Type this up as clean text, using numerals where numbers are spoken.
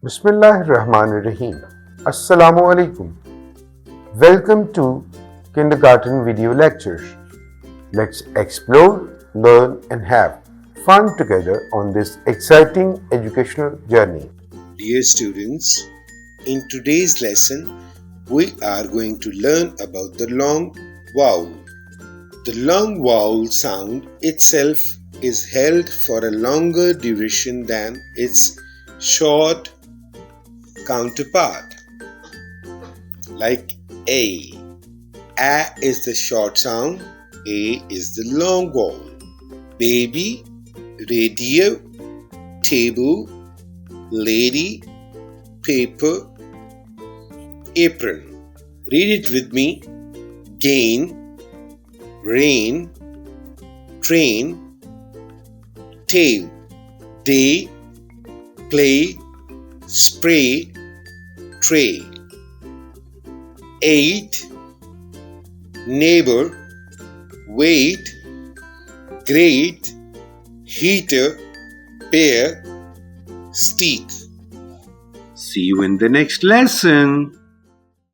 Bismillahirrahmanirrahim. Assalamu alaikum. Welcome to Kindergarten Video Lectures. Let's explore, learn, and have fun together on this exciting educational journey. Dear students, in today's lesson, we are going to learn about the long vowel. The long vowel sound itself is held for a longer duration than its short counterpart, like A. A is the short sound, A is the long vowel. Baby, radio, table, lady, paper, apron. Read it with me. Gain, rain, train, tail, day, play, spray, tray. 8. Neighbor, wait, great, heater, pear, steak. See you in the next lesson.